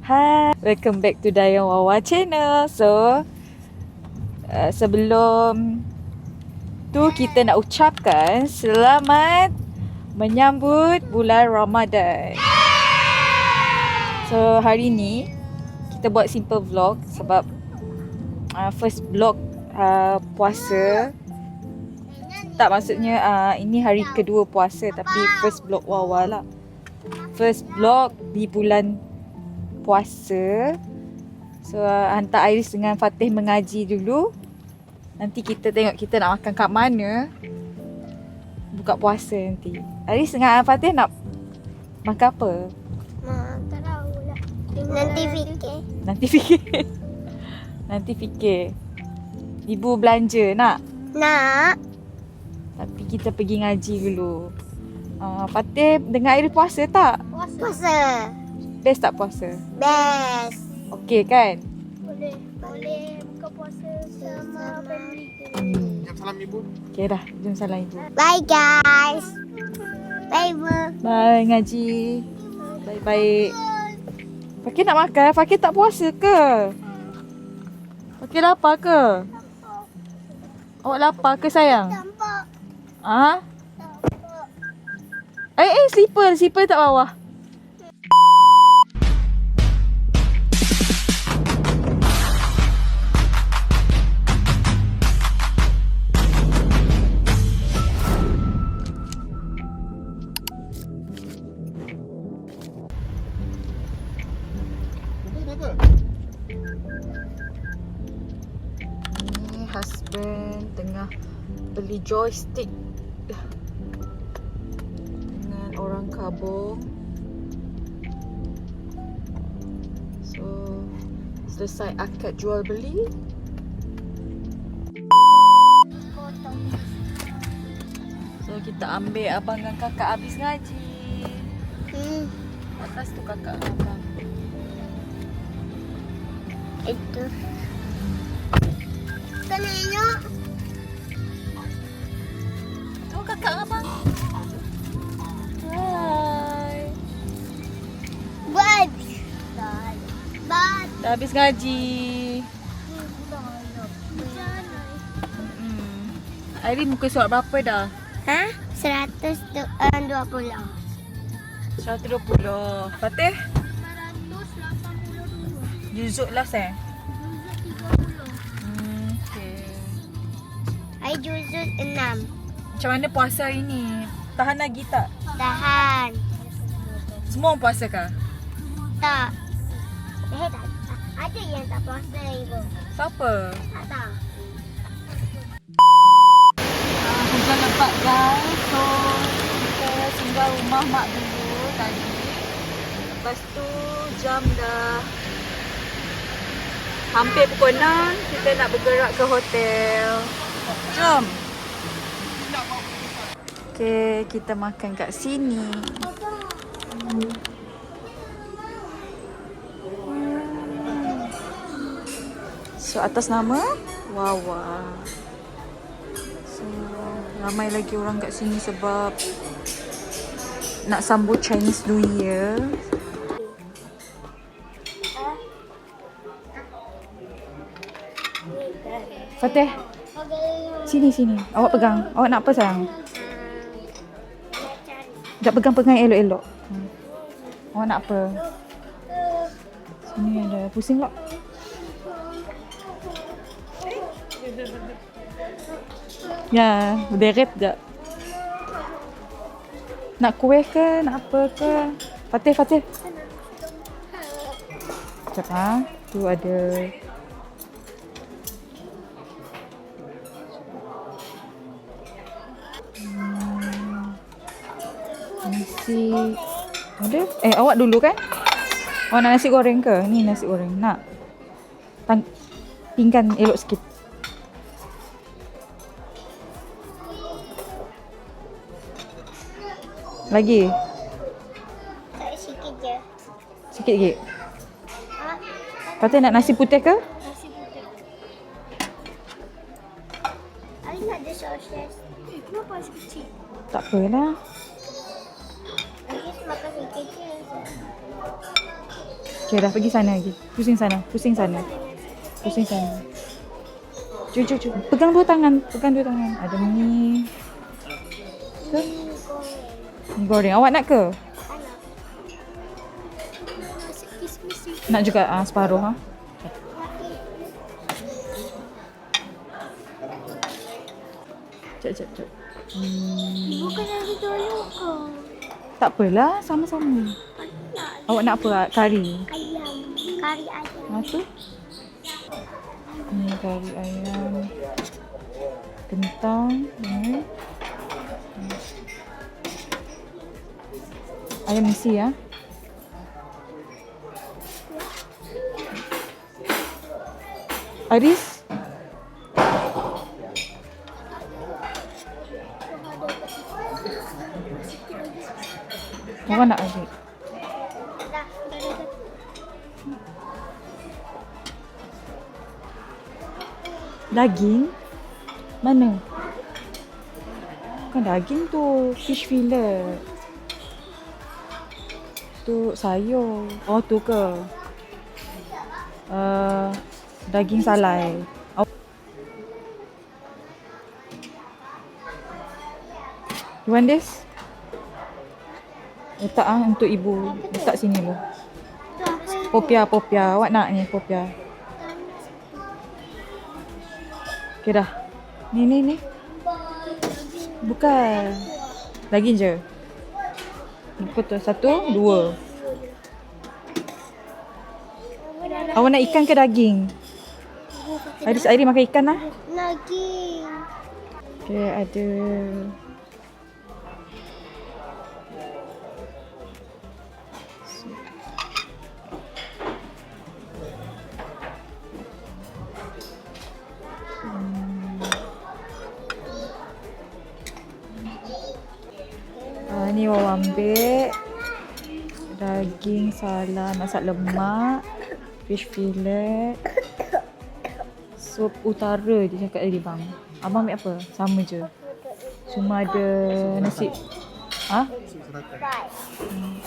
Hai, welcome back to Dayang Wawa channel. So, sebelum tu kita nak ucapkan selamat menyambut bulan Ramadan. So, hari ni kita buat simple vlog sebab first vlog puasa. Tak, maksudnya ini hari kedua puasa tapi first vlog Wawa lah. First vlog di bulan puasa. So hantar Iris dengan Fatih mengaji dulu. Nanti kita tengok kita nak makan kat mana buka puasa nanti. Iris dengan Fatih nak makan apa? Tak tahu lah. Nanti fikir. Nanti fikir. Ibu belanja nak? Nak. Tapi kita pergi ngaji dulu. Fatih dengan Iris puasa tak? Puasa. Best tak puasa? Best. Okey kan? Boleh buka puasa sama family. Jom salam ibu. Okey dah, jom salam ibu. Bye guys. Bye bu. Bye ngaji. Baik-baik. Fakir nak makan? Fakir tak puasa ke? Fakir lapar ke? Awak lapar ke sayang? Nampak. Ha? Slipper tak bawah. Ni husband tengah beli joystick dengan orang kabung. So selesai akad jual beli. So kita ambil abang dan kakak habis ngaji. Atas tu kakak dan abang. Itu. Kena tengok. Tu kakak dan abang. Hai. Buat. Dah habis ngaji. Airi muka surat berapa dah? Ha? 120. 120. Fatih? 182. Juzuk last okay. Ai juzuk 6. Macam mana puasa hari ni? Tahan lagi tak? Tahan. Semua orang puasa kah? Tak. Tak. Ada yang tak puasa ibu. Siapa? Tak tahu. Hujan lebat guys. So kita singgah rumah mak dulu tadi. Lepas tu jam dah hampir pukul 6. Kita nak bergerak ke hotel. Jom. Okay, kita makan kat sini. So atas nama Wawa. So ramai lagi orang kat sini sebab nak sambut Chinese New Year. Fatih, sini. Awak pegang. Awak nak apa sayang? Sekejap pegang elok-elok. Awak nak apa? Sini ada. Pusing tak? Ya, berderet sekejap. Nak kuih ke? Nak apa ke? Fatih. Sekejap ha. Tu ada. Nasi. Ada? Awak dulu kan? Awak nak nasi goreng ke? Ni nasi goreng. Nak? Pinggan elok sikit. Lagi? Tak sikit je. Sikit lagi? Ha? Fatih nak nasi putih ke? Nasi putih. Ari ada sosis. Kenapa nasi kecil? Tak apalah. Nanti makan sikit je. Okay, dah pergi sana lagi. Pusing sana. Pusing sana. Pusing sana. Jom. Pegang dua tangan. Ada mi. Ke? Mi goreng. Awak nak ke? Nak juga separuh ha? Cek. Bukan nasi dulu ke? Tak apalah, sama-sama. Awak nak apa? Kari? Ayam. Kari ayam. Tu? Ni kari ayam. Kentang. Ayam isi ya. Aris? Awak nak adik? Dah. Daging? Mana? Bukan daging tu, fish fillet. Tu sayur. Oh tu ke? Daging salai. You want this? Letak untuk ibu. Letak sini dulu. Popia. Awak nak ni popia. Okay dah. Ni. Bukan. Daging je. Betul. 1, 2. Awak nak ikan ke daging? Airi makan ikan lah. Lagi. Okay, ada. Ni awak ambil daging salam, masak lemak, fish fillet, sup utara dia cakap tadi bang. Abang ambil apa? Sama je. Cuma ada nasi.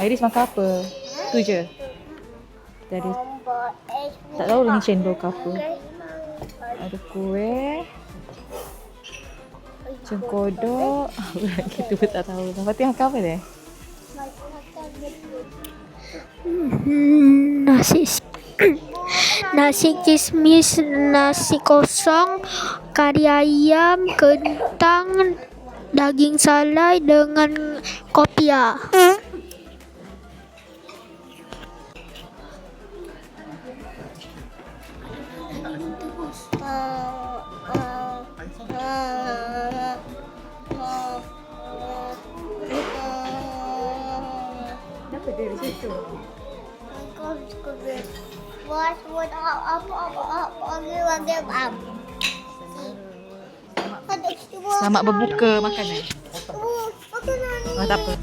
Iris makan apa? Tu je. Dari tak tahu ni cendol ke apa. Ada kuih. Cengkodok. Kita pun tak tahu. Fatih makan apa dia? Nasi kismis, nasi kosong, kari ayam, kentang, daging salai dengan kopia. Kenapa dia di situ? Selamat berbuka makanan. Tak apa.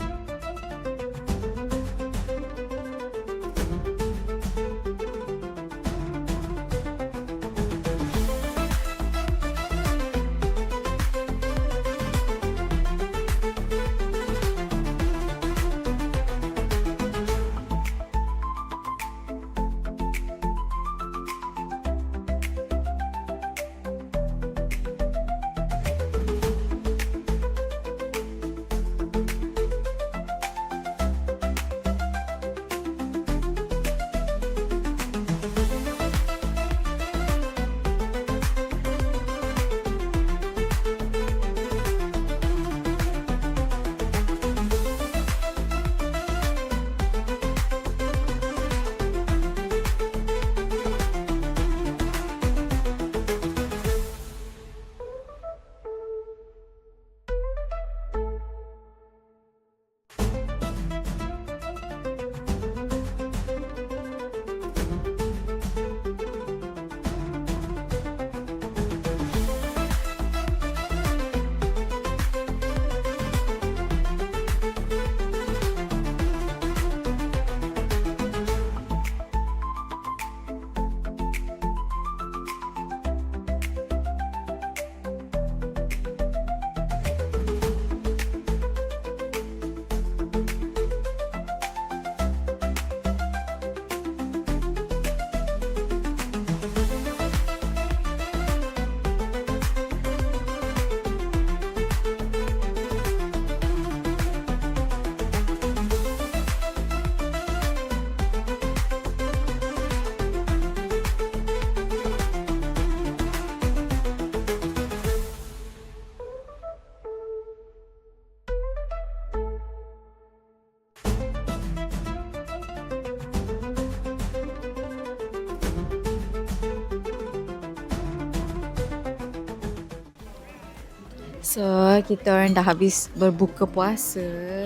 So, kita orang dah habis berbuka puasa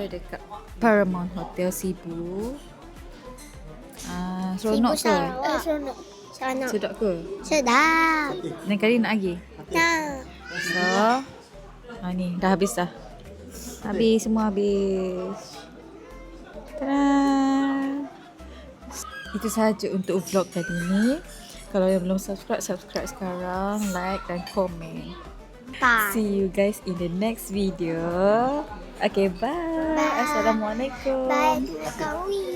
dekat Paramount Hotel Sibu. Seronok ke? Seronok. Seronok. Sedap ke? Sedap. Lain kali nak lagi? Nah. So, ni dah habis dah. Habis, semua habis. Tada! Itu sahaja untuk vlog kali ni. Kalau yang belum subscribe sekarang. Like dan komen. Bye. See you guys in the next video. Okay, bye. Bye. Assalamualaikum. Bye. Terima kasih.